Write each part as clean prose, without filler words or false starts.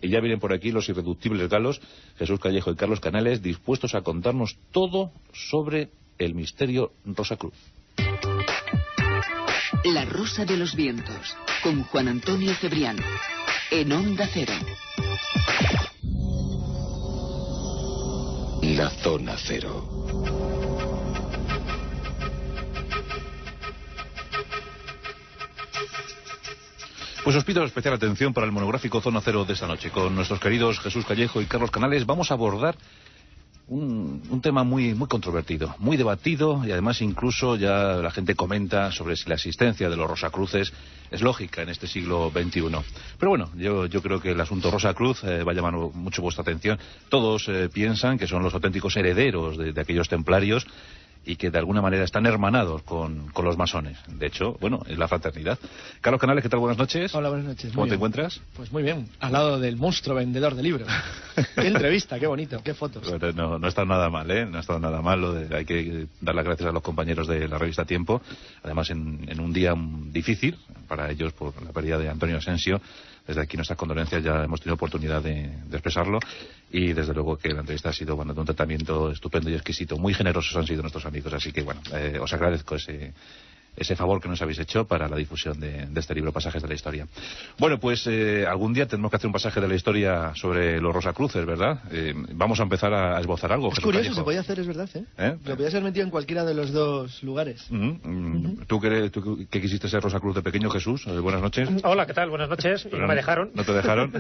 Y ya vienen por aquí los irreductibles galos, Jesús Callejo y Carlos Canales, dispuestos a contarnos todo sobre el misterio Rosacruz. La Rosa de los Vientos, con Juan Antonio Cebrián, en Onda Cero. La Zona Cero. Pues os pido especial atención para el monográfico Zona Cero de esta noche. Con nuestros queridos Jesús Callejo y Carlos Canales vamos a abordar un tema muy controvertido, muy debatido, y además incluso ya la gente comenta sobre si la existencia de los Rosacruces es lógica en este siglo XXI. Pero bueno, yo creo que el asunto Rosacruz va a llamar mucho vuestra atención. Todos piensan que son los auténticos herederos de aquellos templarios y que de alguna manera están hermanados con los masones. De hecho, bueno, es la fraternidad. Carlos Canales, ¿qué tal? Buenas noches. Hola, buenas noches. ¿Cómo te encuentras? Pues muy bien, al lado del monstruo vendedor de libros. Qué entrevista, qué bonito, qué fotos. Bueno, no está nada mal, ¿eh? No está nada mal. Hay que dar las gracias a los compañeros de la revista Tiempo. Además, en un día difícil para ellos por la pérdida de Antonio Asensio. Desde aquí nuestras condolencias, ya hemos tenido oportunidad de expresarlo, y desde luego que la entrevista ha sido, bueno, de un tratamiento estupendo y exquisito. Muy generosos han sido nuestros amigos, así que bueno, os agradezco ese favor que nos habéis hecho para la difusión de este libro, Pasajes de la Historia. Bueno, pues algún día tenemos que hacer un pasaje de la historia sobre los Rosacruces, ¿verdad? Vamos a empezar a esbozar algo. Es curioso, se podía hacer, es verdad, ¿eh? Lo podías haber metido en cualquiera de los dos lugares. ¿Tú que quisiste ser Rosacruz de pequeño, Jesús? Buenas noches. Hola, ¿qué tal? Buenas noches. Y no me dejaron. ¿No te dejaron?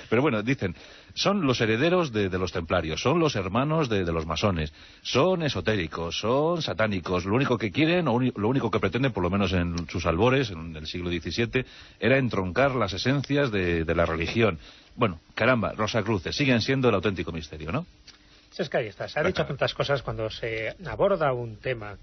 Pero bueno, dicen, son los herederos de los templarios, son los hermanos de los masones, son esotéricos, son satánicos, lo único que quieren, lo único que pretenden, por lo menos en sus albores, en el siglo XVII, era entroncar las esencias de la religión. Bueno, caramba, Rosacruces siguen siendo el auténtico misterio, ¿no? Es que ahí está. Se ha dicho tantas cosas cuando se aborda un tema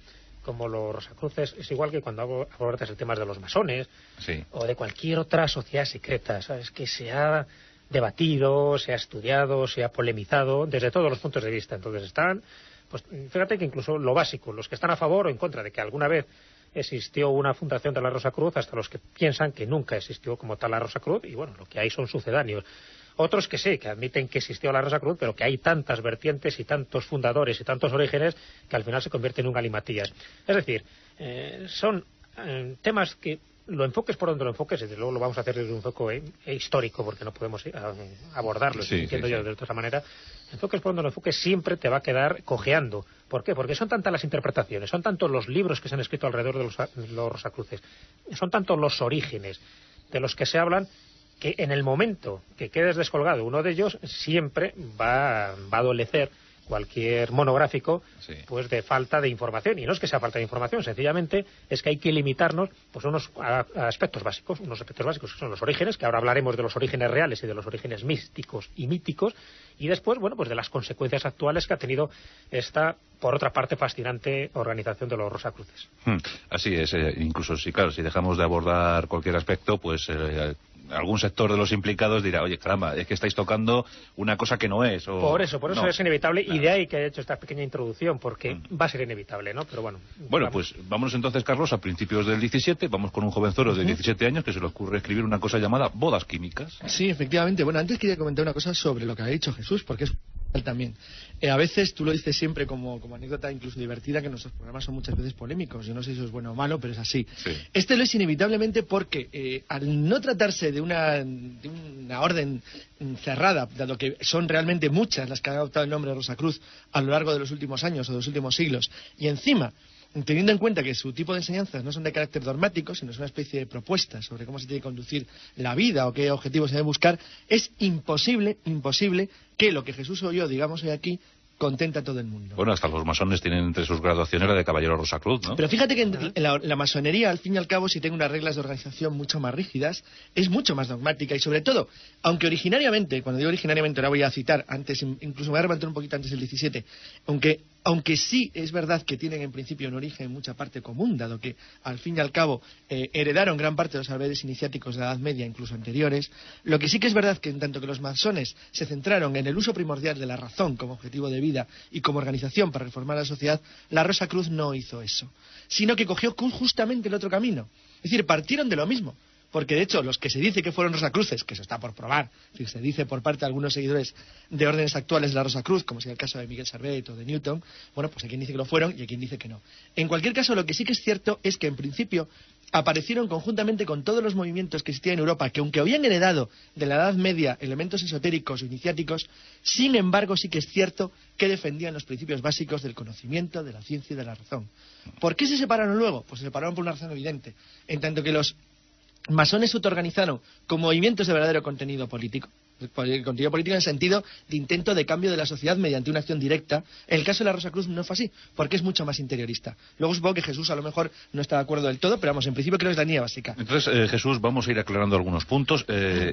como los Rosacruces. Es igual que cuando abordas el tema de los masones, sí, o de cualquier otra sociedad secreta, ¿sabes? Que se ha debatido, se ha estudiado, se ha polemizado desde todos los puntos de vista. Entonces están... Pues fíjate que incluso lo básico, los que están a favor o en contra de que alguna vez existió una fundación de la Rosacruz, hasta los que piensan que nunca existió como tal la Rosacruz, y bueno, lo que hay son sucedáneos. Otros que sí, que admiten que existió la Rosacruz, pero que hay tantas vertientes y tantos fundadores y tantos orígenes que al final se convierten en un galimatías. Es decir, son temas que lo enfoques por donde lo enfoques, y desde luego lo vamos a hacer desde un enfoque histórico, porque no podemos abordarlo, entiendo yo, de otra manera. Enfoques por donde lo enfoques, siempre te va a quedar cojeando. ¿Por qué? Porque son tantas las interpretaciones, son tantos los libros que se han escrito alrededor de los Rosacruces, son tantos los orígenes de los que se hablan, que en el momento que quedes descolgado uno de ellos, siempre va a adolecer cualquier monográfico, sí, pues de falta de información. Y no es que sea falta de información, sencillamente es que hay que limitarnos pues unos aspectos básicos que son los orígenes, que ahora hablaremos de los orígenes reales y de los orígenes místicos y míticos, y después, bueno, pues de las consecuencias actuales que ha tenido esta, por otra parte, fascinante organización de los Rosacruces. Así es, incluso si, claro, si dejamos de abordar cualquier aspecto, pues algún sector de los implicados dirá, oye, caramba, es que estáis tocando una cosa que no es. Por eso no, es inevitable, claro. Y de ahí que he hecho esta pequeña introducción, porque va a ser inevitable, ¿no? Pero bueno. Bueno, pues vámonos entonces, Carlos, a principios del 17, vamos con un jovenzuelo de 17 años que se le ocurre escribir una cosa llamada Bodas Químicas. Sí, efectivamente. Bueno, antes quería comentar una cosa sobre lo que ha dicho Jesús, porque es también. A veces tú lo dices siempre como anécdota incluso divertida, que nuestros programas son muchas veces polémicos. Yo no sé si eso es bueno o malo, pero es así. Sí. Este lo es inevitablemente porque al no tratarse de una orden cerrada, dado que son realmente muchas las que han adoptado el nombre de Rosacruz a lo largo de los últimos años o de los últimos siglos, y encima teniendo en cuenta que su tipo de enseñanzas no son de carácter dogmático, sino es una especie de propuesta sobre cómo se tiene que conducir la vida o qué objetivos se debe buscar, es imposible que lo que Jesús o yo digamos hoy aquí contenta a todo el mundo. Bueno, hasta los masones tienen entre sus graduaciones la de Caballero Rosacruz, ¿no? Pero fíjate que en la masonería, al fin y al cabo, si tiene unas reglas de organización mucho más rígidas, es mucho más dogmática, y sobre todo, aunque originariamente, cuando digo originariamente, ahora voy a citar, antes, incluso me voy a remontar un poquito antes del 17, aunque sí es verdad que tienen en principio un origen en mucha parte común, dado que al fin y al cabo heredaron gran parte de los saberes iniciáticos de la Edad Media, incluso anteriores, lo que sí que es verdad que en tanto que los masones se centraron en el uso primordial de la razón como objetivo de vida y como organización para reformar la sociedad, la Rosacruz no hizo eso, sino que cogió justamente el otro camino. Es decir, partieron de lo mismo. porque de hecho los que se dice que fueron Rosacruces, que eso está por probar, es decir, se dice por parte de algunos seguidores de órdenes actuales de la Rosacruz, como sea el caso de Miguel Servet o de Newton, bueno, pues hay quien dice que lo fueron y hay quien dice que no. En cualquier caso, lo que sí que es cierto es que en principio aparecieron conjuntamente con todos los movimientos que existían en Europa, que aunque habían heredado de la Edad Media elementos esotéricos o iniciáticos, sin embargo sí que es cierto que defendían los principios básicos del conocimiento, de la ciencia y de la razón. ¿Por qué se separaron luego? Pues se separaron por una razón evidente. En tanto que los masones se autoorganizaron con movimientos de verdadero contenido político, contenido político en el sentido de intento de cambio de la sociedad mediante una acción directa. En el caso de la Rosacruz no fue así, porque es mucho más interiorista. Luego supongo que Jesús a lo mejor no está de acuerdo del todo, pero vamos, en principio creo que es la línea básica. Entonces, Jesús, vamos a ir aclarando algunos puntos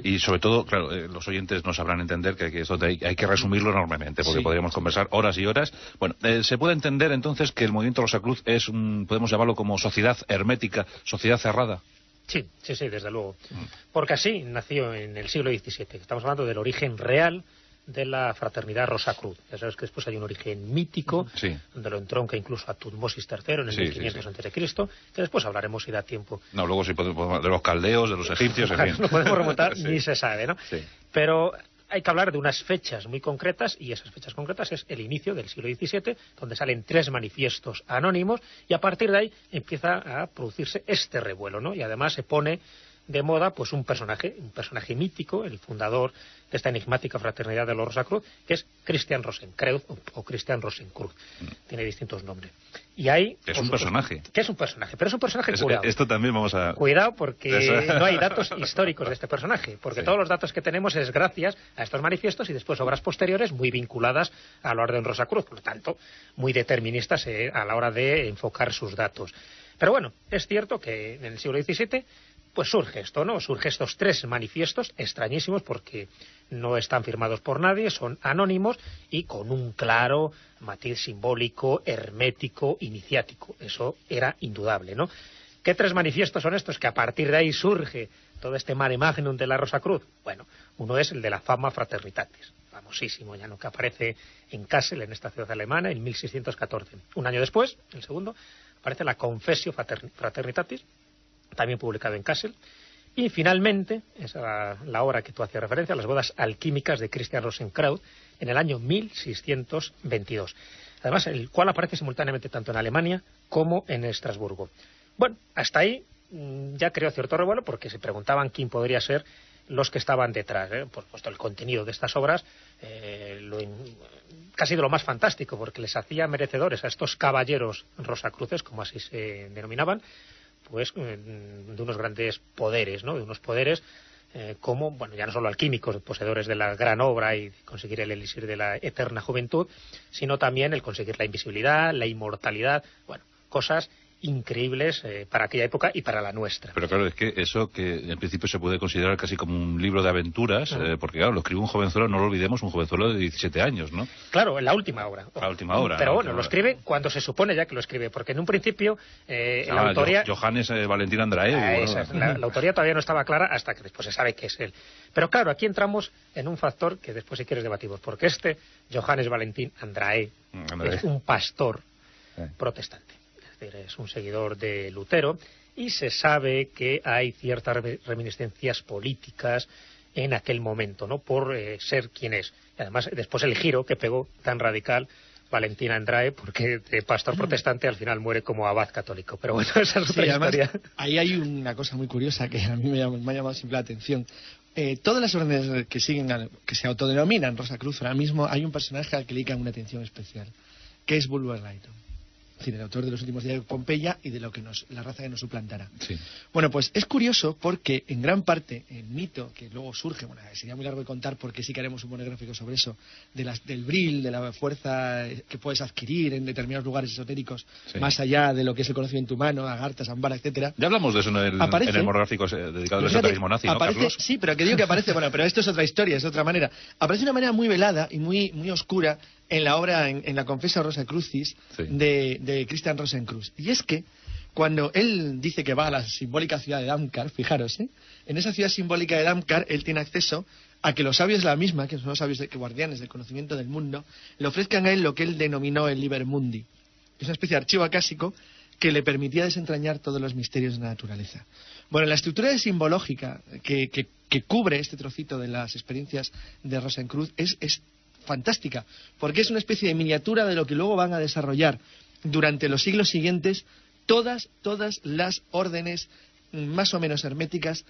y sobre todo, claro, los oyentes nos sabrán entender que esto hay que resumirlo enormemente, porque podríamos conversar horas y horas. Bueno, se puede entender entonces que el movimiento Rosacruz es, podemos llamarlo como sociedad hermética, sociedad cerrada. Sí, desde luego. Porque así nació en el siglo XVII. Estamos hablando del origen real de la fraternidad Rosacruz. Ya sabes que después hay un origen mítico, donde lo entronca incluso a Tutmosis III en el 1500 a.C., que después hablaremos si da tiempo. No, luego sí podemos de los caldeos, de los egipcios, en fin. No podemos remontar, ni se sabe, ¿no? Sí. Pero hay que hablar de unas fechas muy concretas, y esas fechas concretas es el inicio del siglo XVII, donde salen 3 manifiestos anónimos, y a partir de ahí empieza a producirse este revuelo, ¿no? Y además se pone de moda pues un personaje mítico, el fundador de esta enigmática fraternidad de los Rosacruz, que es Christian Rosenkreuz o Christian Rosenkreuz. Tiene distintos nombres. Y ahí es un personaje. Que es un personaje, pero es un personaje cuidado. Esto también vamos a... Cuidado porque no hay datos históricos de este personaje, porque todos los datos que tenemos es gracias a estos manifiestos y después obras posteriores muy vinculadas a la Orden Rosacruz, por lo tanto, muy deterministas a la hora de enfocar sus datos. Pero bueno, es cierto que en el siglo XVII pues surge esto, ¿no? Surge estos 3 manifiestos extrañísimos porque no están firmados por nadie, son anónimos y con un claro matiz simbólico, hermético, iniciático. Eso era indudable, ¿no? ¿Qué 3 manifiestos son estos? Que a partir de ahí surge todo este mare magnum de la Rosacruz. Bueno, uno es el de la Fama Fraternitatis, famosísimo ya, ¿no? Que aparece en Kassel, en esta ciudad alemana, en 1614. Un año después, el segundo, aparece la Confessio Fraternitatis, también publicado en Kassel, y finalmente, esa es la obra que tú hacías referencia, las bodas alquímicas de Christian Rosenkreuz, en el año 1622. Además, el cual aparece simultáneamente tanto en Alemania como en Estrasburgo. Bueno, hasta ahí ya creó cierto revuelo porque se preguntaban quién podría ser los que estaban detrás. Por supuesto, el contenido de estas obras, casi de lo más fantástico, porque les hacía merecedores a estos caballeros rosacruces, como así se denominaban, pues de unos grandes poderes, ¿no? De unos poderes como, bueno, ya no solo alquímicos, poseedores de la gran obra y conseguir el elixir de la eterna juventud, sino también el conseguir la invisibilidad, la inmortalidad, bueno, cosas increíbles para aquella época y para la nuestra. Pero claro, es que eso que en principio se puede considerar casi como un libro de aventuras, porque claro, lo escribe un jovenzuelo, no lo olvidemos, un jovenzuelo de 17 años, ¿no? Claro, en la última obra. La última obra. Pero bueno, lo escribe cuando se supone ya que lo escribe, porque en un principio la autoría... Johannes Valentín Andrae. La autoría todavía no estaba clara hasta que después se sabe que es él. Pero claro, aquí entramos en un factor que después si quieres debatimos, porque Johannes Valentín Andrae es un pastor protestante. Es un seguidor de Lutero y se sabe que hay ciertas reminiscencias políticas en aquel momento, ¿no? Por ser quien es. Y además, después el giro que pegó tan radical Valentín Andrae, porque de pastor protestante al final muere como abad católico. Pero bueno, esa es otra historia. Ahí hay una cosa muy curiosa que a mí me ha llamado siempre la atención. Todas las órdenes que siguen, que se autodenominan Rosacruz, ahora mismo hay un personaje al que le dedican una atención especial, que es Bulwer Lytton. Es decir, el autor de los últimos días de Pompeya y de lo que la raza que nos suplantará. Sí. Bueno, pues es curioso porque en gran parte el mito que luego surge, bueno, sería muy largo de contar porque sí que haremos un monográfico sobre eso, del bril, de la fuerza que puedes adquirir en determinados lugares esotéricos, más allá de lo que es el conocimiento humano, Agartha, Zambara, etcétera. Ya hablamos de eso en el monográfico dedicado al esoterismo nazi, ¿no, Carlos? Sí, pero que digo que aparece, bueno, pero esto es otra historia, es otra manera. Aparece de una manera muy velada y muy oscura en la obra, en la Confessio Rosacrucis de Christian Rosenkreuz. Y es que cuando él dice que va a la simbólica ciudad de Damkar, fijaros, en esa ciudad simbólica de Damkar él tiene acceso a que los sabios de la misma, que son los sabios guardianes del conocimiento del mundo, le ofrezcan a él lo que él denominó el Liber Mundi. Es una especie de archivo acásico que le permitía desentrañar todos los misterios de la naturaleza. Bueno, la estructura simbológica que cubre este trocito de las experiencias de Rosencruz es fantástica, porque es una especie de miniatura de lo que luego van a desarrollar durante los siglos siguientes todas las órdenes más o menos herméticas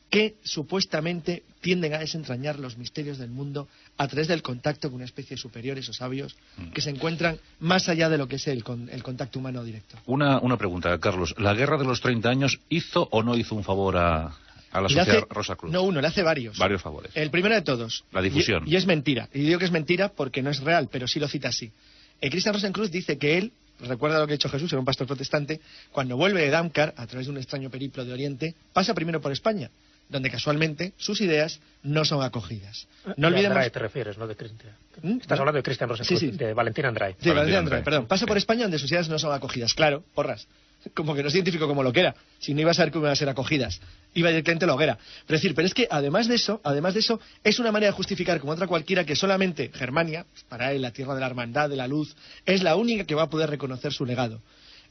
que supuestamente tienden a desentrañar los misterios del mundo a través del contacto con una especie de superiores o sabios que se encuentran más allá de lo que es el contacto humano directo. Una pregunta, Carlos. ¿La Guerra de los 30 años hizo o no hizo un favor a la sociedad Rosacruz? No uno, le hace varios. Varios favores. El primero de todos. La difusión. Y es mentira. Y digo que es mentira porque no es real, pero sí lo cita así. Christian Rosencruz dice que él, recuerda lo que ha hecho Jesús, era un pastor protestante, cuando vuelve de Damcar, a través de un extraño periplo de Oriente, pasa primero por España, donde casualmente sus ideas no son acogidas. No olvidemos... Andrade te refieres, ¿no? De Christian. Estás hablando de Christian Rosencruz, sí. de Valentín Andrade. Sí, Valentín Andrade, perdón. Pasa por España donde sus ideas no son acogidas. Claro, porras. Como que no es científico como lo que era. Si no iba a saber cómo iban a ser acogidas. Iba directamente a la hoguera. Pero es que además de eso, es una manera de justificar como otra cualquiera que solamente Germania, para él la tierra de la hermandad, de la luz, es la única que va a poder reconocer su legado.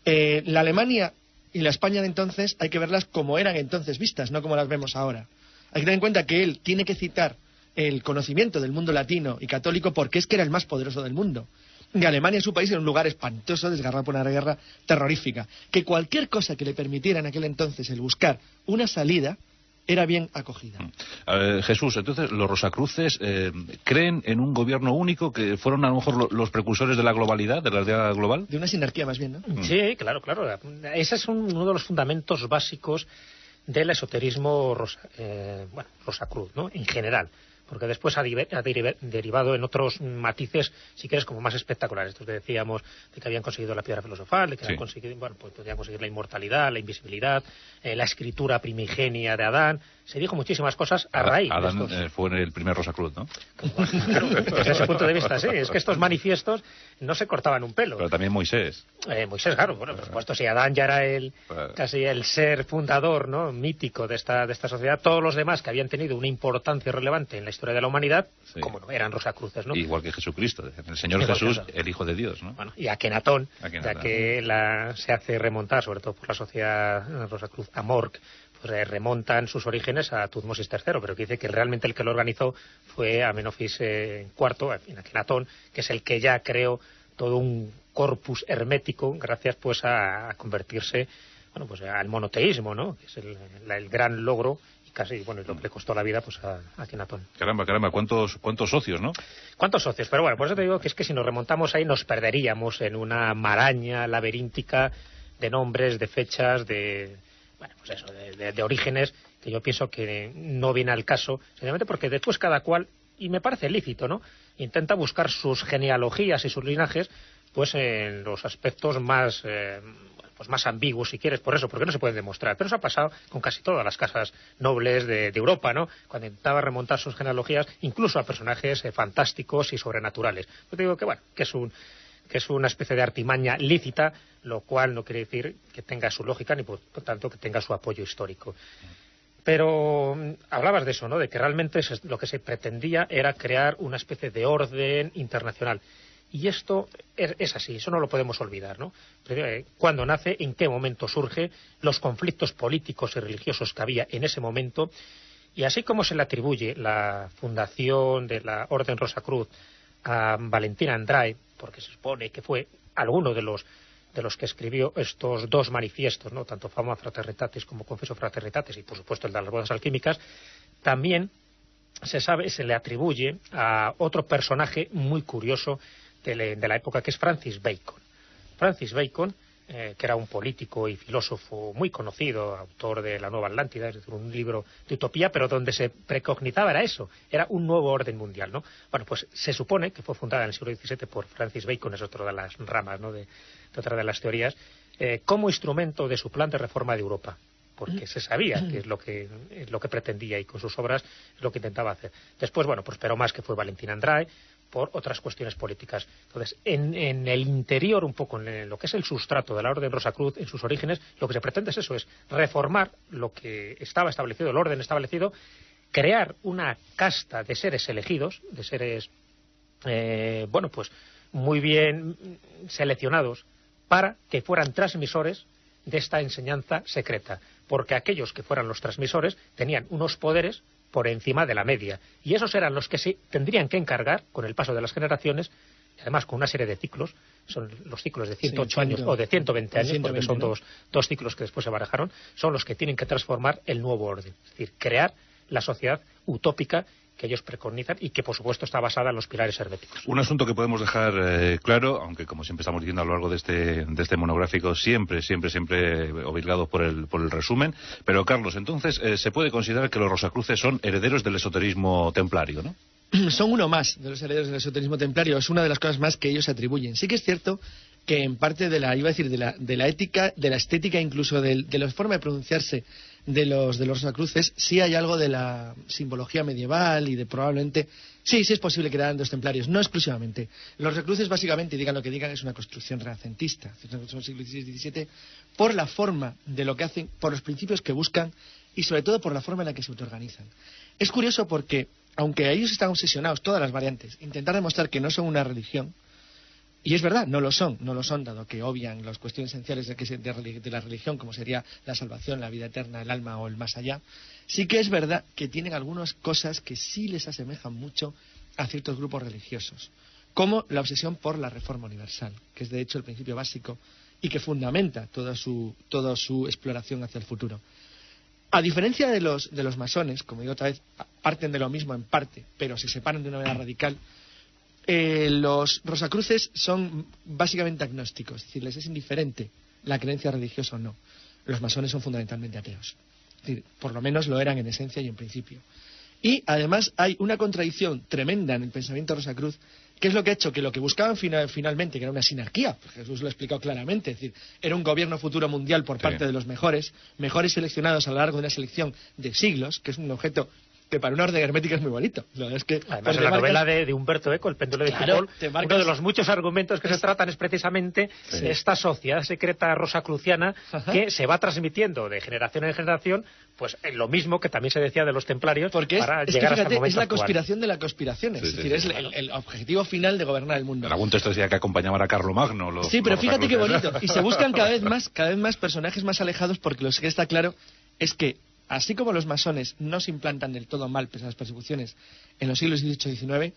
La Alemania y la España de entonces hay que verlas como eran entonces vistas, no como las vemos ahora. Hay que tener en cuenta que él tiene que citar el conocimiento del mundo latino y católico porque es que era el más poderoso del mundo. Y Alemania, su país, era un lugar espantoso, desgarrado por una guerra terrorífica. Que cualquier cosa que le permitiera en aquel entonces el buscar una salida era bien acogida. Jesús, entonces, ¿los rosacruces creen en un gobierno único que fueron a lo mejor los precursores de la globalidad, de la idea global? De una sinarquía más bien, ¿no? Sí, claro. Ese es uno de los fundamentos básicos del esoterismo Rosacruz, ¿no? En general. Porque después ha derivado en otros matices, si quieres, como más espectaculares. Estos que decíamos de que habían conseguido la piedra filosofal, de que habían conseguido, pues podían conseguir la inmortalidad, la invisibilidad, la escritura primigenia de Adán. Se dijo muchísimas cosas a raíz de estos. Adán fue el primer Rosacruz, ¿no? Claro, desde ese punto de vista, sí. Es que estos manifiestos no se cortaban un pelo. Pero también Moisés. Moisés, claro. Bueno, por supuesto, si Adán ya era casi el ser fundador, ¿no? Mítico de esta sociedad, todos los demás que habían tenido una importancia relevante en la historia de la humanidad, como no, eran rosacruces, ¿no? Igual que Jesucristo, el Señor Jesús, el Hijo de Dios, ¿no? Bueno, y Akenatón, ya que se hace remontar, sobre todo por la sociedad Rosacruz Amorc, pues remontan sus orígenes a Tutmosis III, pero que dice que realmente el que lo organizó fue Amenofis IV, en Akenatón, que es el que ya creó todo un corpus hermético, gracias pues a convertirse, bueno, pues al monoteísmo, ¿no? Que es el gran logro, y casi, bueno, lo que le costó la vida pues a Akenatón. Caramba, ¿cuántos socios, no? ¿Cuántos socios? Pero bueno, por eso te digo que es que si nos remontamos ahí nos perderíamos en una maraña laberíntica de nombres, de fechas, de orígenes, que yo pienso que no viene al caso, sencillamente porque después cada cual, y me parece lícito, ¿no?, intenta buscar sus genealogías y sus linajes pues en los aspectos más más ambiguos, si quieres, por eso, porque no se pueden demostrar. Pero eso ha pasado con casi todas las casas nobles de Europa, ¿no?, cuando intentaba remontar sus genealogías, incluso a personajes fantásticos y sobrenaturales. Yo te digo que, bueno, que es una especie de artimaña lícita, lo cual no quiere decir que tenga su lógica ni por tanto que tenga su apoyo histórico. Pero hablabas de eso, ¿no?, de que realmente lo que se pretendía era crear una especie de orden internacional. Y esto es así, eso no lo podemos olvidar, ¿no? ¿Cuándo nace? ¿En qué momento surge? Los conflictos políticos y religiosos que había en ese momento. Y así como se le atribuye la fundación de la Orden Rosacruz a Valentín Andrade, porque se supone que fue alguno de los que escribió estos dos manifiestos, ¿no?, tanto Fama Fraternitatis como Confessio Fraternitatis, y por supuesto el de las bodas alquímicas, también se le atribuye a otro personaje muy curioso de la época, que es Francis Bacon. Francis Bacon, que era un político y filósofo muy conocido, autor de La Nueva Atlántida, es decir, un libro de utopía, pero donde se precognizaba era eso, era un nuevo orden mundial, ¿no? Bueno, pues se supone que fue fundada en el siglo XVII por Francis Bacon, es otra de las ramas, ¿no?, de otra de las teorías, como instrumento de su plan de reforma de Europa, porque se sabía que es lo que pretendía, y con sus obras es lo que intentaba hacer. Después, bueno, prosperó más, que fue Valentín Andrade, por otras cuestiones políticas. Entonces, en el interior, un poco en lo que es el sustrato de la Orden Rosacruz, en sus orígenes, lo que se pretende es eso, es reformar lo que estaba establecido, el orden establecido, crear una casta de seres elegidos, de seres, pues muy bien seleccionados, para que fueran transmisores de esta enseñanza secreta. porque aquellos que fueran los transmisores tenían unos poderes por encima de la media, y esos eran los que se tendrían que encargar, con el paso de las generaciones, y además con una serie de ciclos, son los ciclos de 108 años o de 120 años, porque son dos ciclos que después se barajaron, son los que tienen que transformar el nuevo orden, es decir, crear la sociedad utópica que ellos preconizan y que, por supuesto, está basada en los pilares herméticos. Un asunto que podemos dejar claro, aunque como siempre estamos diciendo a lo largo de este monográfico, siempre obligado por el resumen. Pero, Carlos, entonces, se puede considerar que los Rosacruces son herederos del esoterismo templario, ¿no? Son uno más de los herederos del esoterismo templario, es una de las cosas más que ellos atribuyen. Sí que es cierto que en parte de la ética, de la estética, incluso de la forma de pronunciarse de los Rosacruces, sí hay algo de la simbología medieval y de probablemente... Sí es posible que eran dos templarios, no exclusivamente. Los Rosacruces, básicamente, digan lo que digan, es una construcción renacentista, son siglo XVI y XVII, por la forma de lo que hacen, por los principios que buscan y sobre todo por la forma en la que se autoorganizan. Es curioso porque, aunque ellos están obsesionados, todas las variantes, intentar demostrar que no son una religión, y es verdad, no lo son, dado que obvian las cuestiones esenciales de la religión, como sería la salvación, la vida eterna, el alma o el más allá. Sí que es verdad que tienen algunas cosas que sí les asemejan mucho a ciertos grupos religiosos, como la obsesión por la reforma universal, que es de hecho el principio básico y que fundamenta toda su exploración hacia el futuro. A diferencia de los masones, como digo otra vez, parten de lo mismo en parte, pero se separan de una manera radical. Los Rosacruces son básicamente agnósticos, es decir, les es indiferente la creencia religiosa o no. Los masones son fundamentalmente ateos, es decir, por lo menos lo eran en esencia y en principio. Y además hay una contradicción tremenda en el pensamiento Rosacruz, que es lo que ha hecho que lo que buscaban finalmente, que era una sinarquía, Jesús lo ha explicado claramente, es decir, era un gobierno futuro mundial por parte de los mejores seleccionados a lo largo de una selección de siglos, que es un objeto que para una orden hermética es muy bonito. Es que además, en la novela de Humberto Eco, El péndulo de Foucault, uno de los muchos argumentos que se tratan es precisamente esta sociedad secreta rosacruciana que se va transmitiendo de generación en generación, pues en lo mismo que también se decía de los templarios, porque para llegar hasta el momento es la actual. Conspiración de las conspiraciones, es decir, es el objetivo final de gobernar el mundo. En algún texto decía que acompañaban a Carlomagno. Sí, pero fíjate qué bonito, y se buscan cada vez más personajes más alejados, porque lo que está claro es que así como los masones no se implantan del todo mal pese a las persecuciones en los siglos XVIII y XIX,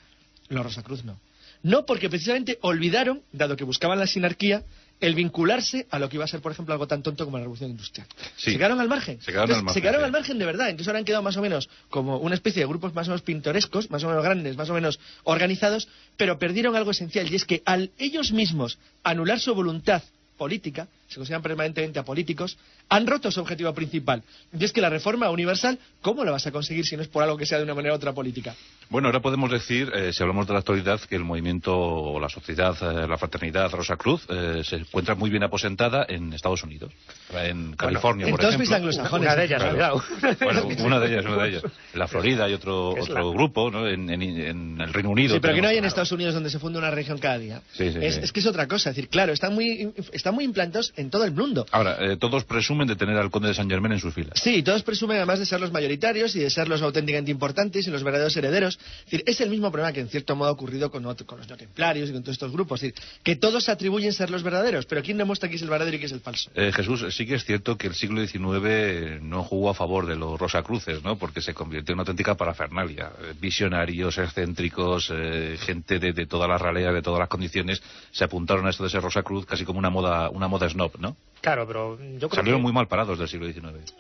los Rosacruz no. No, porque precisamente olvidaron, dado que buscaban la sinarquía, el vincularse a lo que iba a ser, por ejemplo, algo tan tonto como la Revolución Industrial. Sí. Se quedaron al margen. Se quedaron al margen de verdad. Entonces ahora han quedado más o menos como una especie de grupos más o menos pintorescos, más o menos grandes, más o menos organizados, pero perdieron algo esencial, y es que al ellos mismos anular su voluntad política, se consideran permanentemente apolíticos, han roto su objetivo principal. Y es que la reforma universal, ¿cómo la vas a conseguir si no es por algo que sea de una manera u otra política? Bueno, ahora podemos decir, si hablamos de la actualidad, que el movimiento, o la sociedad, la fraternidad Rosacruz, se encuentra muy bien aposentada en Estados Unidos, en California, por ejemplo. En todos mis anglosajones. Una de ellas, cuidado. Bueno, una de ellas. En la Florida hay otro grupo, ¿no? En el Reino Unido. Sí, pero que no hay en Estados Unidos donde se funda una región cada día. Es que es otra cosa. Es decir, claro, están muy implantados en todo el mundo. Ahora, todos presumen de tener al conde de Saint Germain en sus filas. Sí, todos presumen además de ser los mayoritarios y de ser los auténticamente importantes y los verdaderos herederos. Es decir, es el mismo problema que en cierto modo ha ocurrido con los neotemplarios y con todos estos grupos. Es decir, que todos atribuyen ser los verdaderos, pero ¿quién demuestra quién es el verdadero y quién es el falso? Jesús, sí que es cierto que el siglo XIX no jugó a favor de los Rosacruces, ¿no? Porque se convirtió en una auténtica parafernalia. Visionarios, excéntricos, gente de todas las raleas, de todas las condiciones, se apuntaron a esto de ser Rosacruz casi como una moda snob, ¿no? Claro, pero yo creo salieron muy mal parados del siglo XIX.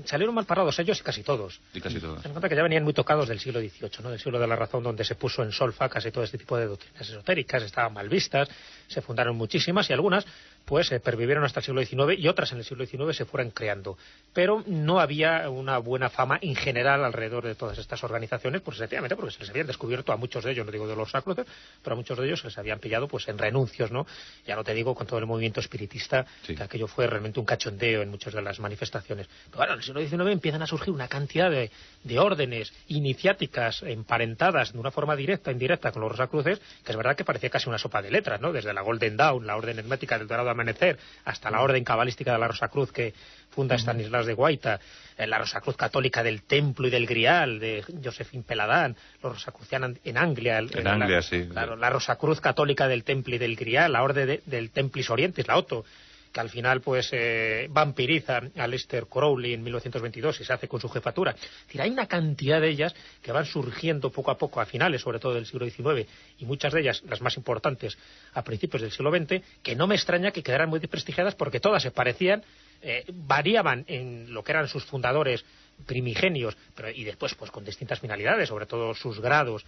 Salieron mal parados ellos y casi todos. Ten en cuenta que ya venían muy tocados del siglo XVIII, ¿no? Del siglo de la razón, donde se puso en solfa casi todo este tipo de doctrinas esotéricas, estaban mal vistas, se fundaron muchísimas y algunas pues pervivieron hasta el siglo XIX y otras en el siglo XIX se fueron creando. Pero no había una buena fama en general alrededor de todas estas organizaciones, pues sencillamente porque se les habían descubierto a muchos de ellos, no digo de los Rosacruces, pero a muchos de ellos se les habían pillado pues en renuncios, ¿no? Ya no te digo con todo el movimiento espiritista, que aquello fue realmente un cachondeo en muchas de las manifestaciones. Pero bueno, en el siglo XIX empiezan a surgir una cantidad de órdenes iniciáticas emparentadas de una forma directa e indirecta con los Rosacruces, que es verdad que parecía casi una sopa de letras, ¿no? Desde la Golden Dawn, la orden hermética del Dorado Amanecer, hasta la orden cabalística de la Rosacruz que funda Stanislas de Guaita, la Rosacruz católica del Templo y del Grial de Josephine Peladán, los Rosacrucianos en Anglia, sí. La Rosacruz católica del Templo y del Grial, la orden del Templis Orientis, la Otto, que al final pues vampiriza a Lester Crowley en 1922 y se hace con su jefatura. Es decir, hay una cantidad de ellas que van surgiendo poco a poco a finales, sobre todo del siglo XIX, y muchas de ellas, las más importantes, a principios del siglo XX, que no me extraña que quedaran muy desprestigiadas porque todas se parecían, variaban en lo que eran sus fundadores primigenios, y después pues con distintas finalidades, sobre todo sus grados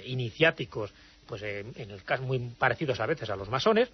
iniciáticos, pues en el caso muy parecidos a veces a los masones.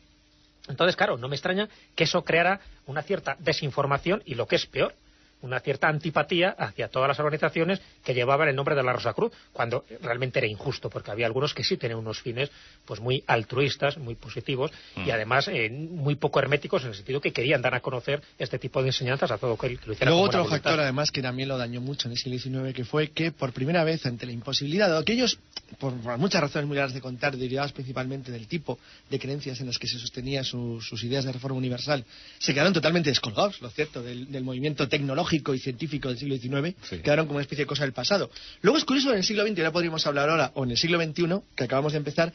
Entonces, claro, no me extraña que eso creara una cierta desinformación y, lo que es peor, una cierta antipatía hacia todas las organizaciones que llevaban el nombre de la Rosacruz, cuando realmente era injusto, porque había algunos que sí tenían unos fines pues muy altruistas, muy positivos, y además muy poco herméticos, en el sentido que querían dar a conocer este tipo de enseñanzas a todo aquel que lo hiciera. Luego otro factor, además, que también lo dañó mucho en el siglo XIX, que fue que por primera vez, ante la imposibilidad de aquellos, por muchas razones muy largas de contar, derivadas principalmente del tipo de creencias en las que se sostenía sus ideas de reforma universal, se quedaron totalmente descolgados, lo cierto, del movimiento tecnológico y científico del siglo XIX, sí. Quedaron como una especie de cosa del pasado. Luego es curioso, en el siglo XX, ya podríamos hablar ahora, o en el siglo XXI, que acabamos de empezar,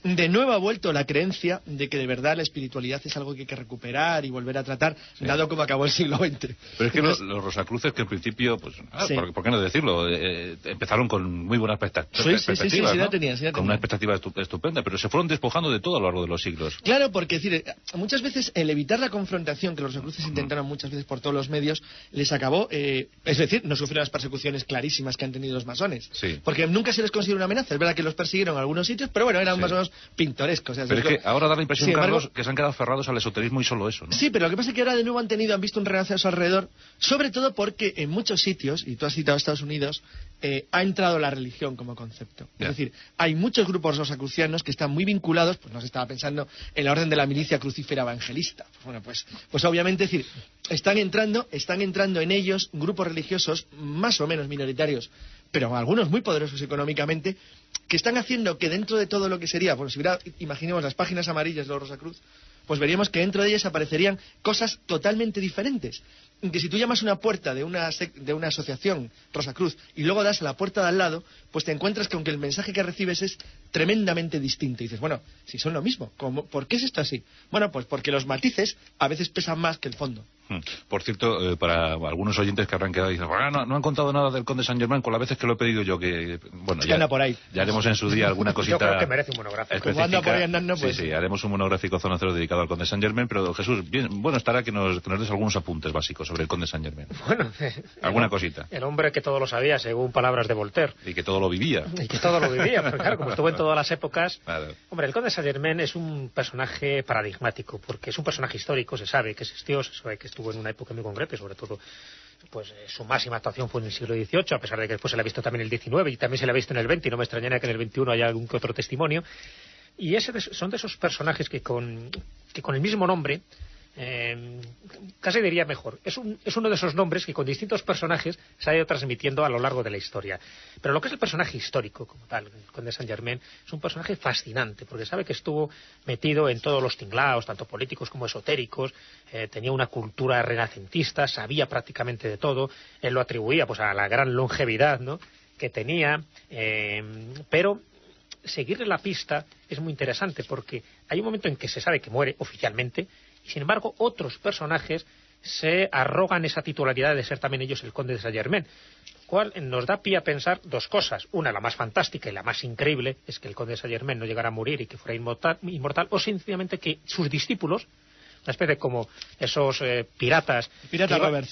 de nuevo ha vuelto la creencia de que de verdad la espiritualidad es algo que hay que recuperar y volver a tratar, sí. Dado como acabó el siglo XX. Pero es que los Rosacruces, que en principio, pues, sí. ¿por qué no decirlo? Empezaron con muy buenas expectativas, sí, ¿no? la tenían. Con una expectativa estupenda, pero se fueron despojando de todo a lo largo de los siglos. Claro, porque decir, muchas veces el evitar la confrontación, que los Rosacruces intentaron muchas veces por todos los medios, les acabó, es decir, no sufrieron las persecuciones clarísimas que han tenido los masones. Sí. Porque nunca se les consideró una amenaza. Es verdad que los persiguieron en algunos sitios, pero bueno, eran más o menos pintorescos. Pero es que ahora da la impresión, Carlos, que se han quedado aferrados al esoterismo y solo eso, ¿no? Sí, pero lo que pasa es que ahora de nuevo han visto un renacer a su alrededor, sobre todo porque en muchos sitios, y tú has citado Estados Unidos, ha entrado la religión como concepto. Es decir, hay muchos grupos rosacrucianos que están muy vinculados, pues no se estaba pensando en la orden de la milicia crucífera evangelista. Bueno, pues obviamente, es decir, están entrando en ellos grupos religiosos más o menos minoritarios, pero algunos muy poderosos económicamente, que están haciendo que dentro de todo lo que sería, bueno, si hubiera, imaginemos las páginas amarillas de los Rosacruz, pues veríamos que dentro de ellas aparecerían cosas totalmente diferentes. Que si tú llamas una puerta de una asociación Rosacruz y luego das a la puerta de al lado, pues te encuentras que aunque el mensaje que recibes es tremendamente distinto. Y dices, bueno, si son lo mismo, ¿por qué es esto así? Bueno, pues porque los matices a veces pesan más que el fondo. Por cierto, para algunos oyentes que habrán quedado y dicen, no han contado nada del Conde Saint-Germain con las veces que lo he pedido yo, que bueno, ya anda por ahí. Ya haremos en su día alguna cosita. Yo creo que merece un monográfico. Como anda por ahí andando, pues... Sí, haremos un monográfico Zona Cero dedicado al Conde Saint-Germain, pero Jesús, bueno estará que nos des algunos apuntes básicos sobre el Conde Saint-Germain. Bueno, alguna cosita. El hombre que todo lo sabía, según palabras de Voltaire. Y que todo lo vivía. Pero claro, como estuvo en todas las épocas. Claro. Hombre, el Conde Saint-Germain es un personaje paradigmático, porque es un personaje histórico, se sabe que existió, se sabe que estuvo en una época muy concreta, y sobre todo pues su máxima actuación fue en el siglo XVIII, a pesar de que después se la ha visto también en el XIX y también se la ha visto en el XX, y no me extrañaría que en el XXI haya algún que otro testimonio. Y son de esos personajes que con el mismo nombre, casi diría mejor, es uno de esos nombres que con distintos personajes se ha ido transmitiendo a lo largo de la historia. Pero lo que es el personaje histórico como tal, el Conde Saint-Germain, es un personaje fascinante, porque sabe que estuvo metido en todos los tinglaos, tanto políticos como esotéricos, tenía una cultura renacentista, sabía prácticamente de todo, él lo atribuía pues a la gran longevidad, ¿no?, que tenía, pero seguirle la pista es muy interesante, porque hay un momento en que se sabe que muere oficialmente, y sin embargo otros personajes se arrogan esa titularidad de ser también ellos el Conde de Saint-Germain, cual nos da pie a pensar dos cosas. Una, la más fantástica y la más increíble, es que el Conde de Saint-Germain no llegara a morir y que fuera inmortal, o sencillamente que sus discípulos, una especie como esos piratas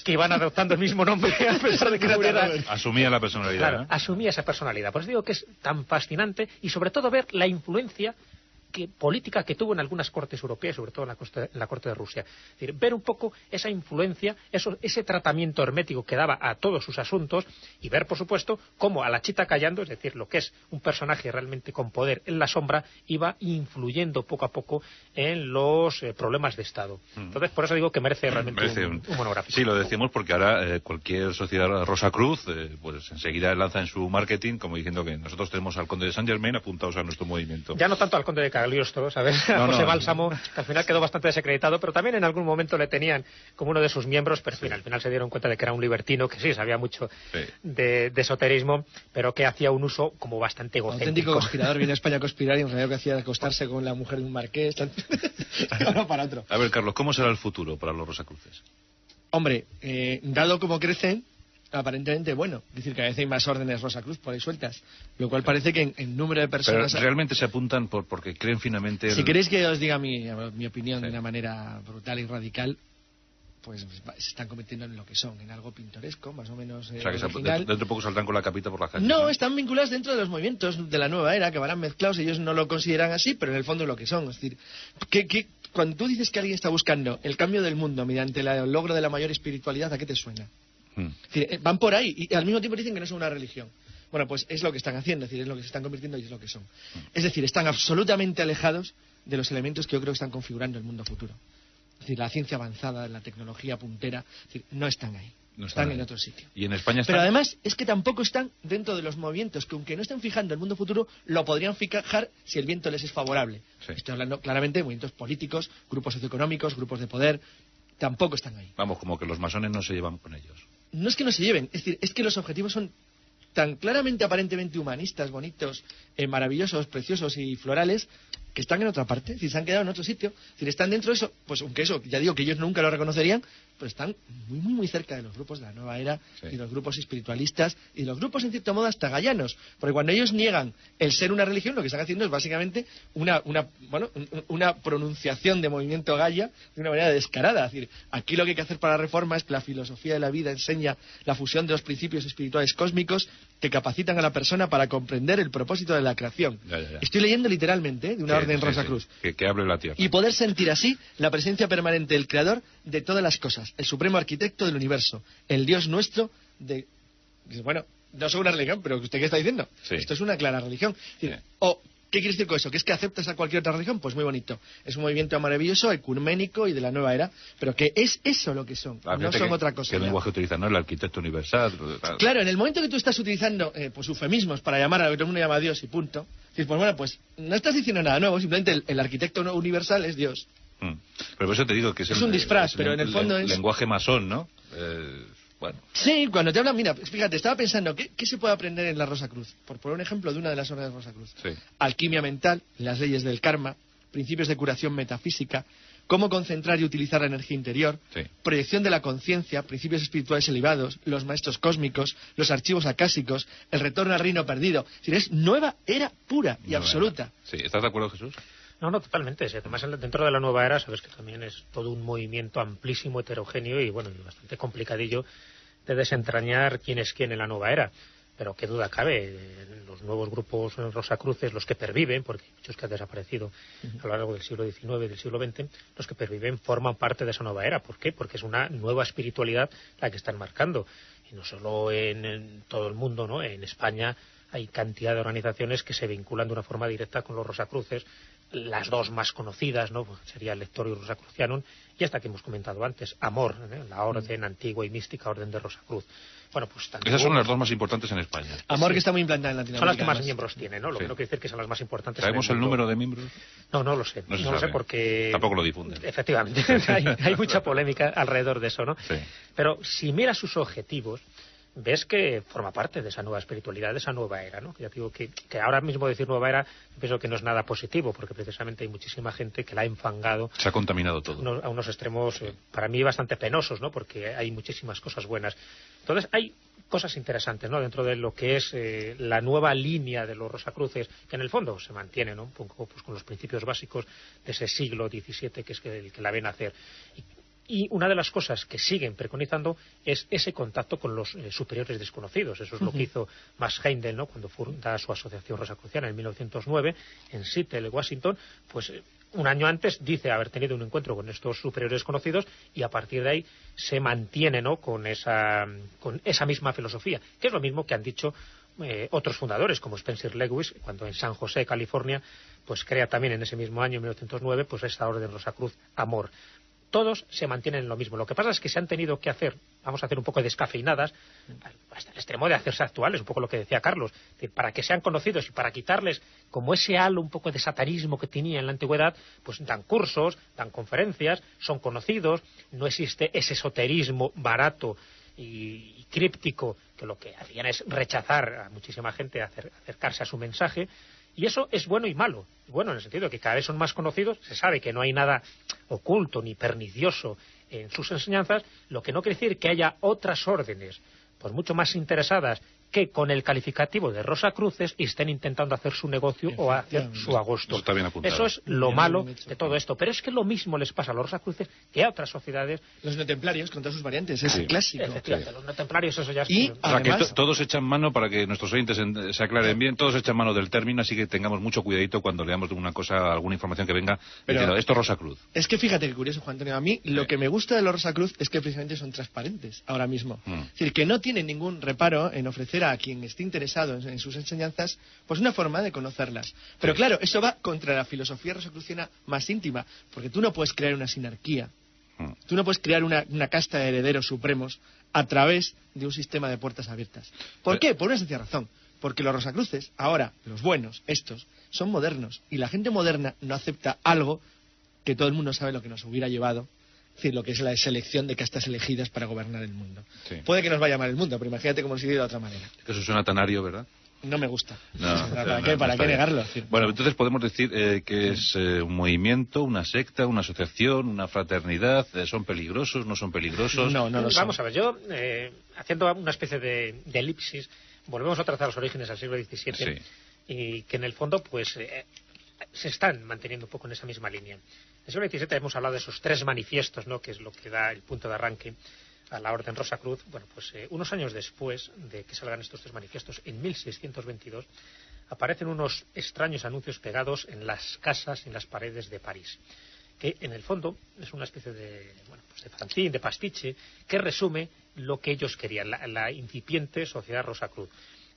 que iban adoptando el mismo nombre a pesar de que muriera. Asumía la personalidad. Claro, ¿no? Asumía esa personalidad. Por eso digo que es tan fascinante, y sobre todo ver la influencia política que tuvo en algunas cortes europeas, sobre todo en la corte de Rusia. Es decir, ver un poco esa influencia, ese tratamiento hermético que daba a todos sus asuntos, y ver, por supuesto, cómo a la chita callando, es decir, lo que es un personaje realmente con poder en la sombra, iba influyendo poco a poco en los problemas de Estado. Entonces, por eso digo que merece realmente un monográfico. Sí, lo decimos porque ahora cualquier sociedad Rosacruz pues enseguida lanza en su marketing como diciendo que nosotros tenemos al Conde de Saint-Germain apuntados a nuestro movimiento. Ya no tanto al Conde de Cagar, Cagliostro, ¿sabes? José Bálsamo, que al final quedó bastante desacreditado, pero también en algún momento le tenían como uno de sus miembros, pero al final se dieron cuenta de que era un libertino, que sí, sabía mucho de esoterismo, pero que hacía un uso como bastante egocéntrico. Auténtico conspirador, viene a España a conspirar y en realidad lo que hacía era acostarse con la mujer de un marqués. Uno para otro. A ver, Carlos, ¿cómo será el futuro para los Rosacruces? Hombre, dado como crecen, aparentemente bueno. Es decir, cada vez hay más órdenes Rosacruz por ahí sueltas, lo cual parece que en número de personas... Pero realmente se apuntan porque creen finalmente... Si queréis que os diga mi opinión de una manera brutal y radical, pues se están convirtiendo en lo que son, en algo pintoresco, más o menos o sea, que dentro de poco saldrán con la capita por la calle. No, están vinculados dentro de los movimientos de la nueva era, que van mezclados, ellos no lo consideran así, pero en el fondo es lo que son. Es decir, cuando tú dices que alguien está buscando el cambio del mundo mediante el logro de la mayor espiritualidad, ¿a qué te suena? Es decir, van por ahí y al mismo tiempo dicen que no son una religión. Bueno, pues es lo que están haciendo, es decir, es lo que se están convirtiendo y es lo que son. Es decir, están absolutamente alejados de los elementos que yo creo que están configurando el mundo futuro. Es decir, la ciencia avanzada, la tecnología puntera, es decir, no están ahí. No están en otro sitio. ¿Y en España están? Pero además es que tampoco están dentro de los movimientos que, aunque no estén fijando el mundo futuro, lo podrían fijar si el viento les es favorable. Sí. Estoy hablando claramente de movimientos políticos, grupos socioeconómicos, grupos de poder. Tampoco están ahí. Vamos, como que los masones no se llevan con ellos. No es que no se lleven, es decir, es que los objetivos son tan claramente, aparentemente humanistas, bonitos, maravillosos, preciosos y florales, que están en otra parte, es decir, se han quedado en otro sitio. Es decir, están dentro de eso, pues aunque eso, ya digo que ellos nunca lo reconocerían, pero están muy, muy, muy cerca de los grupos de la nueva era, y los grupos espiritualistas, y los grupos, en cierto modo, hasta gallanos. Porque cuando ellos niegan el ser una religión, lo que están haciendo es básicamente una pronunciación de movimiento Gaia de una manera descarada. Es decir, aquí lo que hay que hacer para la reforma es que la filosofía de la vida enseña la fusión de los principios espirituales cósmicos que capacitan a la persona para comprender el propósito de la creación. Ya. Estoy leyendo literalmente, de una orden Rosacruz. Que hable la tierra. Y poder sentir así la presencia permanente del Creador de todas las cosas, el supremo arquitecto del universo, el Dios nuestro de... Bueno, no es una religión, pero ¿usted qué está diciendo? Sí. Esto es una clara religión. Es decir, ¿qué quiere decir con eso? ¿Que es que aceptas a cualquier otra religión? Pues muy bonito. Es un movimiento maravilloso, ecuménico y de la nueva era, pero que es eso lo que son, no son otra cosa. ¿Qué lenguaje utilizan? ¿No? El arquitecto universal. Claro, en el momento que tú estás utilizando pues eufemismos para llamar a lo que todo el mundo llama a Dios y punto, dices, pues bueno, pues no estás diciendo nada nuevo, simplemente el arquitecto universal es Dios. Pero por eso te digo que es un disfraz, pero en el fondo es... lenguaje masón, ¿no? Bueno. Sí, cuando te hablan, mira, fíjate, estaba pensando, ¿qué se puede aprender en la Rosacruz? Por poner un ejemplo de una de las órdenes de Rosacruz. Sí. Alquimia mental, las leyes del karma, principios de curación metafísica, cómo concentrar y utilizar la energía interior, proyección de la conciencia, principios espirituales elevados, los maestros cósmicos, los archivos acásicos, el retorno al reino perdido. Es decir, es nueva era pura y absoluta. Sí, ¿estás de acuerdo, Jesús? No, totalmente. Además, dentro de la nueva era, sabes que también es todo un movimiento amplísimo, heterogéneo y, bueno, bastante complicadillo de desentrañar quién es quién en la nueva era. Pero qué duda cabe, los nuevos grupos Rosacruces, los que perviven, porque hay muchos que han desaparecido a lo largo del siglo XIX y del siglo XX, los que perviven forman parte de esa nueva era. ¿Por qué? Porque es una nueva espiritualidad la que están marcando. Y no solo en todo el mundo, ¿no? En España hay cantidad de organizaciones que se vinculan de una forma directa con los Rosacruces. Las dos más conocidas, ¿no? Sería el Lectorius Rosacrucianum y esta que hemos comentado antes, Amor, la orden antigua y mística orden de Rosacruz. Bueno, pues esas son las dos más importantes en España. Amor, que está muy implantada en Latinoamérica. Son las que más miembros tienen, ¿no? Lo que no quiere decir que sean las más importantes. ¿Sabemos el número de miembros? No lo sé. No lo sé porque... Tampoco lo difunden. Efectivamente. hay mucha polémica alrededor de eso, ¿no? Sí. Pero si miras sus objetivos, ves que forma parte de esa nueva espiritualidad, de esa nueva era, ¿no? Ya digo que ahora mismo decir nueva era, pienso que no es nada positivo, porque precisamente hay muchísima gente que la ha enfangado. Se ha contaminado todo. A unos extremos, para mí, bastante penosos, ¿no? Porque hay muchísimas cosas buenas. Entonces, hay cosas interesantes, ¿no? Dentro de lo que es la nueva línea de los Rosacruces, que en el fondo se mantiene, ¿no? Un poco pues, con los principios básicos de ese siglo XVII, que es el que la ven hacer. Y una de las cosas que siguen preconizando es ese contacto con los superiores desconocidos. Eso es lo que hizo Max Heindel, ¿no? Cuando funda su asociación rosacruciana en 1909 en Seattle, Washington. Pues un año antes dice haber tenido un encuentro con estos superiores desconocidos y a partir de ahí se mantiene, ¿no? con esa misma filosofía, que es lo mismo que han dicho otros fundadores como Spencer Lewis, cuando en San José, California, pues crea también en ese mismo año, en 1909, pues esta orden Rosacruz Amor. todos se mantienen en lo mismo. Lo que pasa es que se han tenido que hacer, vamos a hacer un poco de descafeinadas, hasta el extremo de hacerse actuales, un poco lo que decía Carlos, para que sean conocidos y para quitarles como ese halo un poco de satanismo que tenía en la antigüedad, pues dan cursos, dan conferencias, son conocidos, no existe ese esoterismo barato y críptico que lo que hacían es rechazar a muchísima gente, acercarse a su mensaje. Y eso es bueno y malo. Bueno, en el sentido de que cada vez son más conocidos, se sabe que no hay nada oculto ni pernicioso en sus enseñanzas, lo que no quiere decir que haya otras órdenes, pues mucho más interesadas, que con el calificativo de Rosacruces estén intentando hacer su negocio o hacer su agosto. Eso es lo malo de todo esto. Pero es que lo mismo les pasa a los Rosacruces que a otras sociedades. Los neotemplarios, con todas sus variantes, es clásico. Efectivamente, los neotemplarios, eso ya es... Y además, todos echan mano, para que nuestros oyentes se aclaren bien, todos echan mano del término, así que tengamos mucho cuidadito cuando leamos una cosa, alguna información que venga. Pero esto es Rosacruz. Es que fíjate que curioso, Juan Antonio. A mí lo que me gusta de los Rosacruz es que precisamente son transparentes ahora mismo. Es decir, que no tienen ningún reparo en ofrecer a quien esté interesado en sus enseñanzas, pues una forma de conocerlas. Pero claro, eso va contra la filosofía rosacruciana más íntima, porque tú no puedes crear una sinarquía, tú no puedes crear una casta de herederos supremos a través de un sistema de puertas abiertas. ¿Por qué? Por una sencilla razón. Porque los Rosacruces, ahora, los buenos, estos, son modernos, y la gente moderna no acepta algo que todo el mundo sabe lo que nos hubiera llevado. Es decir, lo que es la selección de castas elegidas para gobernar el mundo. Sí. Puede que nos vaya mal el mundo, pero imagínate cómo se vive de otra manera. Que eso suena tan ario, ¿verdad? No me gusta. No, ¿Para qué negarlo? Bueno, entonces podemos decir que es un movimiento, una secta, una asociación, una fraternidad. ¿Son peligrosos? ¿No son peligrosos? No lo son. Vamos a ver, yo, haciendo una especie de elipsis, volvemos otra vez a los orígenes al siglo XVII, y que en el fondo pues se están manteniendo un poco en esa misma línea. En el siglo XVII hemos hablado de esos 3 manifiestos, ¿no?, que es lo que da el punto de arranque a la Orden Rosacruz. Bueno, pues unos años después de que salgan estos 3 manifiestos, en 1622, aparecen unos extraños anuncios pegados en las casas y en las paredes de París, que en el fondo es una especie de fanzine, de pastiche, que resume lo que ellos querían, la incipiente sociedad Rosacruz.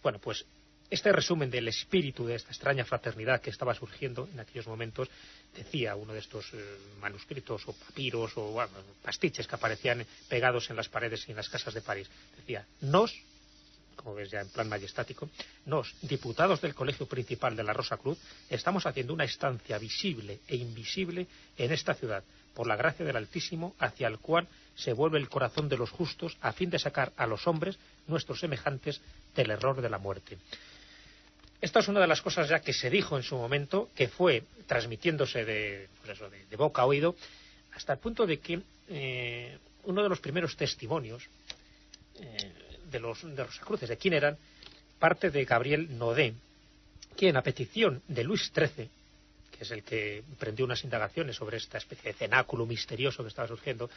Bueno, pues este resumen del espíritu de esta extraña fraternidad que estaba surgiendo en aquellos momentos, decía uno de estos manuscritos o papiros o pastiches que aparecían pegados en las paredes y en las casas de París. Decía: nos, como ves ya en plan majestático, nos, diputados del Colegio Principal de la Rosacruz, estamos haciendo una estancia visible e invisible en esta ciudad, por la gracia del Altísimo, hacia el cual se vuelve el corazón de los justos, a fin de sacar a los hombres, nuestros semejantes, del error de la muerte. Esta es una de las cosas ya que se dijo en su momento, que fue transmitiéndose de boca a oído, hasta el punto de que uno de los primeros testimonios de los Rosacruces, de quién eran, parte de Gabriel Naudet, quien, a petición de Luis XIII, que es el que emprendió unas indagaciones sobre esta especie de cenáculo misterioso que estaba surgiendo,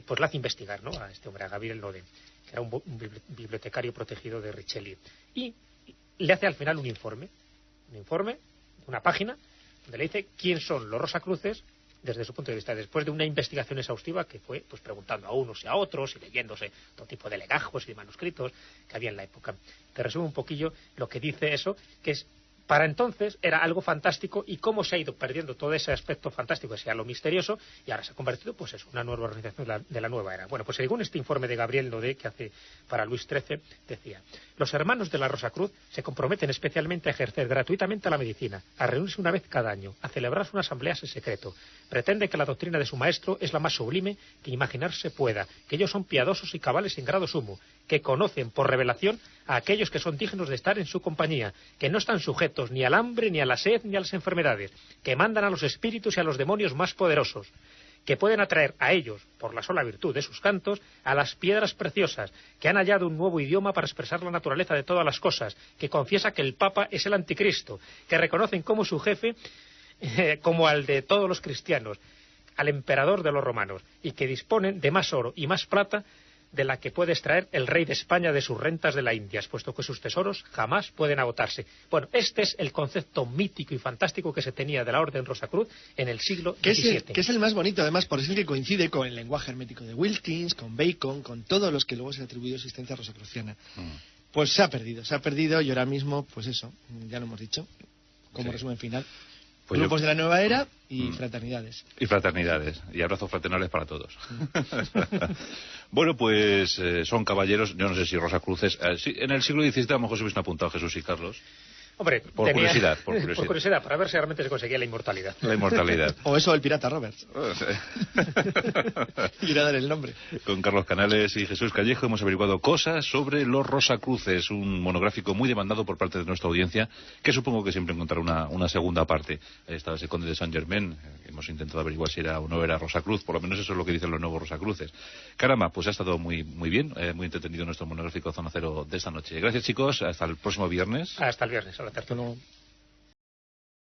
pues le hace investigar, ¿no?, a este hombre, a Gabriel Naudet, que era un bibliotecario protegido de Richelieu, y le hace al final un informe, una página, donde le dice quién son los Rosacruces desde su punto de vista, después de una investigación exhaustiva que fue pues preguntando a unos y a otros y leyéndose todo tipo de legajos y de manuscritos que había en la época. Te resumo un poquillo lo que dice eso, que es: para entonces era algo fantástico, y cómo se ha ido perdiendo todo ese aspecto fantástico, que sea lo misterioso, y ahora se ha convertido pues es una nueva organización de la nueva era. Bueno, pues según este informe de Gabriel Naudet que hace para Luis XIII, decía: los hermanos de la Rosacruz se comprometen especialmente a ejercer gratuitamente la medicina, a reunirse una vez cada año, a celebrar unas asambleas en secreto. Pretende que la doctrina de su maestro es la más sublime que imaginarse pueda, que ellos son piadosos y cabales en grado sumo, que conocen por revelación a aquellos que son dignos de estar en su compañía, que no están sujetos ni al hambre, ni a la sed, ni a las enfermedades, que mandan a los espíritus y a los demonios más poderosos, que pueden atraer a ellos, por la sola virtud de sus cantos, a las piedras preciosas, que han hallado un nuevo idioma para expresar la naturaleza de todas las cosas, que confiesa que el Papa es el anticristo, que reconocen como su jefe, como al de todos los cristianos, al emperador de los romanos, y que disponen de más oro y más plata de la que puede extraer el rey de España de sus rentas de la India, puesto que sus tesoros jamás pueden agotarse. Bueno, este es el concepto mítico y fantástico que se tenía de la Orden Rosacruz en el siglo XVII. Que es el más bonito, además, por eso que coincide con el lenguaje hermético de Wilkins, con Bacon, con todos los que luego se atribuyó existencia rosacruciana. Pues se ha perdido, y ahora mismo, pues eso, ya lo hemos dicho, como resumen final, Pues grupos de la nueva era y fraternidades. Y fraternidades, y abrazos fraternales para todos. Bueno, pues son caballeros, yo no sé si Rosacruces... sí, en el siglo XVII a lo mejor se hubiesen apuntado Jesús y Carlos. Hombre, por curiosidad. Por curiosidad, para ver si realmente se conseguía la inmortalidad. La inmortalidad. O eso del pirata Roberts. Ir a dar el nombre. Con Carlos Canales y Jesús Callejo hemos averiguado cosas sobre los Rosacruces, un monográfico muy demandado por parte de nuestra audiencia, que supongo que siempre encontrará una segunda parte. Estaba ese conde de Saint-Germain, hemos intentado averiguar si era o no era Rosacruz, por lo menos eso es lo que dicen los nuevos Rosacruces. Caramba, pues ha estado muy bien, muy entretenido nuestro monográfico Zona Cero de esta noche. Gracias, chicos, hasta el próximo viernes. Hasta el viernes. Hasta luego.